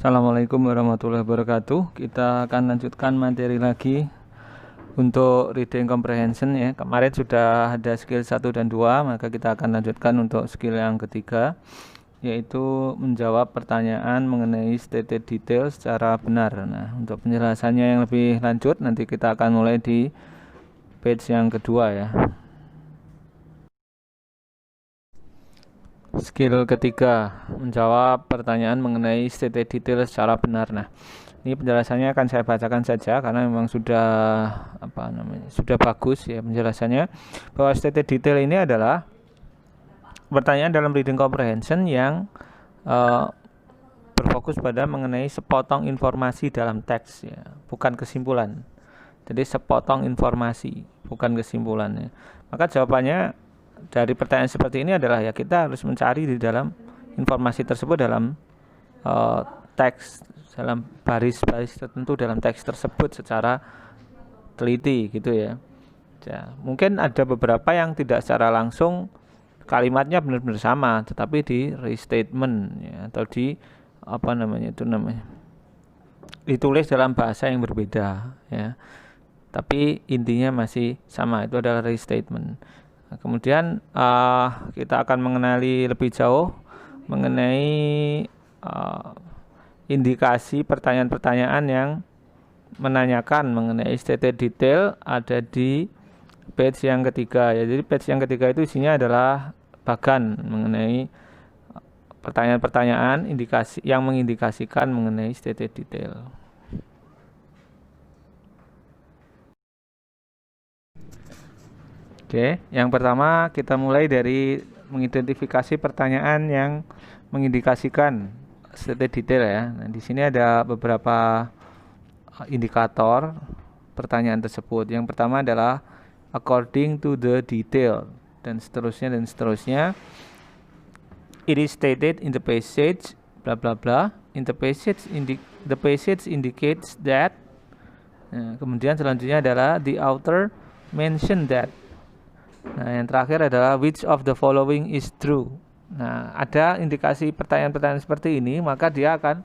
Assalamualaikum warahmatullahi wabarakatuh. Kita akan lanjutkan materi lagi untuk reading comprehension ya. Kemarin sudah ada skill 1 dan 2, maka kita akan lanjutkan untuk skill yang ketiga, yaitu menjawab pertanyaan mengenai stated detail secara benar. Nah, untuk penjelasannya yang lebih lanjut nanti kita akan mulai di page yang kedua ya. Skill ketiga, menjawab pertanyaan mengenai stated detail secara benar. Nah, ini penjelasannya akan saya bacakan saja karena memang sudah bagus ya penjelasannya, bahwa stated detail ini adalah pertanyaan dalam reading comprehension yang berfokus pada mengenai sepotong informasi dalam teks ya, bukan kesimpulan. Jadi sepotong informasi, bukan kesimpulannya. Maka jawabannya dari pertanyaan seperti ini adalah ya kita harus mencari di dalam informasi tersebut dalam teks, dalam baris-baris tertentu dalam teks tersebut secara teliti gitu ya. Ya, mungkin ada beberapa yang tidak secara langsung kalimatnya benar-benar sama, tetapi di restatement ya, atau di ditulis dalam bahasa yang berbeda ya. Tapi intinya masih sama, itu adalah restatement. Nah, kemudian kita akan mengenali lebih jauh mengenai indikasi pertanyaan-pertanyaan yang menanyakan mengenai stated detail ada di page yang ketiga ya. Jadi page yang ketiga itu isinya adalah bagan mengenai pertanyaan-pertanyaan indikasi yang mengindikasikan mengenai stated detail. Oke, yang pertama kita mulai dari mengidentifikasi pertanyaan yang mengindikasikan stated detail ya. Nah, di sini ada beberapa indikator pertanyaan tersebut. Yang pertama adalah according to the detail dan seterusnya dan seterusnya. It is stated in the passage bla bla bla. In the passage indicates that. Nah, kemudian selanjutnya adalah the author mentioned that. Nah, yang terakhir adalah which of the following is true. Nah, ada indikasi pertanyaan-pertanyaan seperti ini, maka dia akan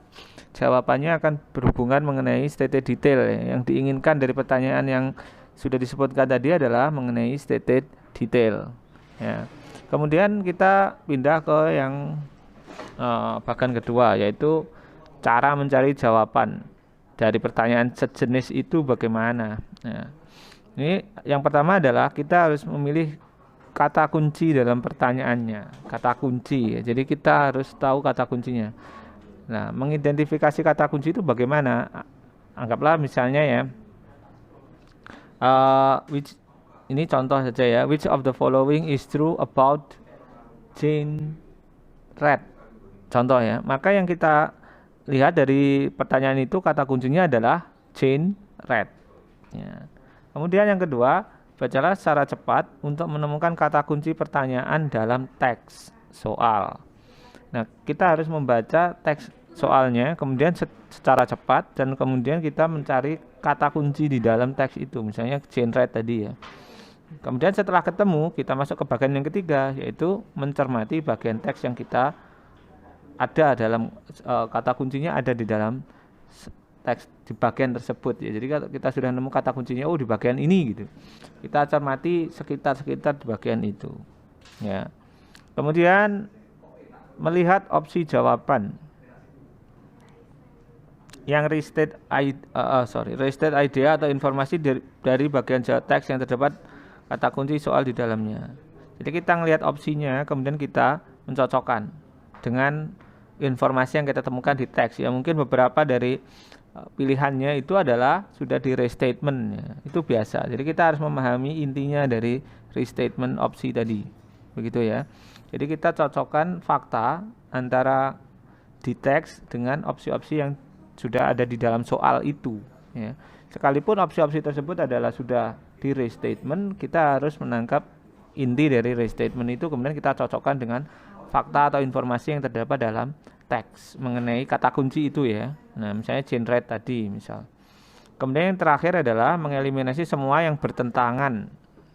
jawabannya akan berhubungan mengenai stated detail ya. Yang diinginkan dari pertanyaan yang sudah disebutkan tadi adalah mengenai stated detail. Ya. Kemudian kita pindah ke yang bagian kedua, yaitu cara mencari jawaban dari pertanyaan sejenis itu bagaimana. Nah, ini yang pertama adalah kita harus memilih kata kunci dalam pertanyaannya. Kata kunci ya. Jadi kita harus tahu kata kuncinya. Nah, mengidentifikasi kata kunci itu bagaimana? Anggaplah misalnya ya, ini contoh saja ya. Which of the following is true about Jane Red? Contoh ya. Maka yang kita lihat dari pertanyaan itu kata kuncinya adalah Jane Red. Ya. Kemudian yang kedua, bacalah secara cepat untuk menemukan kata kunci pertanyaan dalam teks soal. Nah, kita harus membaca teks soalnya, kemudian secara cepat, dan kemudian kita mencari kata kunci di dalam teks itu, misalnya genre tadi ya. Kemudian setelah ketemu, kita masuk ke bagian yang ketiga, yaitu mencermati bagian teks yang kita ada dalam kata kuncinya ada di dalam teks di bagian tersebut ya. Jadi kalau kita sudah nemu kata kuncinya di bagian ini gitu, kita cermati sekitar di bagian itu ya. Kemudian melihat opsi jawaban yang restate idea atau informasi dari bagian teks yang terdapat kata kunci soal di dalamnya. Jadi kita melihat opsinya, kemudian kita mencocokkan dengan informasi yang kita temukan di teks ya. Mungkin beberapa dari pilihannya itu adalah sudah di restatement ya. Itu biasa. Jadi kita harus memahami intinya dari restatement opsi tadi. Begitu ya. Jadi kita cocokkan fakta antara di teks dengan opsi-opsi yang sudah ada di dalam soal itu ya. Sekalipun opsi-opsi tersebut adalah sudah di restatement, kita harus menangkap inti dari restatement itu, kemudian kita cocokkan dengan fakta atau informasi yang terdapat dalam teks mengenai kata kunci itu ya. Nah, misalnya genre tadi misal. Kemudian yang terakhir adalah mengeliminasi semua yang bertentangan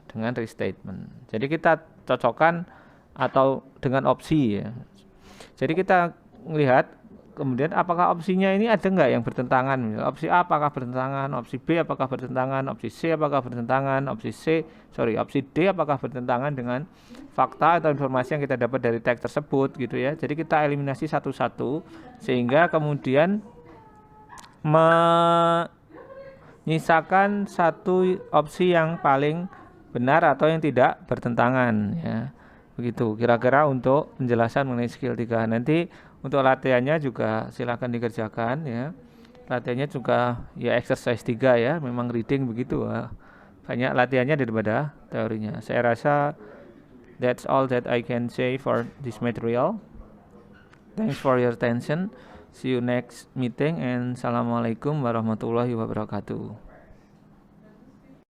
dengan restatement. Jadi kita cocokkan atau dengan opsi ya. Jadi kita melihat Kemudian apakah opsinya ini ada nggak yang bertentangan? Misal, opsi A apakah bertentangan, opsi B apakah bertentangan, opsi C apakah bertentangan, opsi D apakah bertentangan dengan fakta atau informasi yang kita dapat dari teks tersebut gitu ya. Jadi kita eliminasi satu-satu sehingga kemudian menyisakan satu opsi yang paling benar atau yang tidak bertentangan ya. Begitu kira-kira untuk penjelasan mengenai skill 3. Nanti untuk latihannya juga silakan dikerjakan ya. Latihannya juga ya exercise 3 ya, memang reading begitu. Banyak latihannya daripada teorinya. Saya rasa that's all that I can say for this material. Thanks for your attention. See you next meeting and assalamualaikum warahmatullahi wabarakatuh.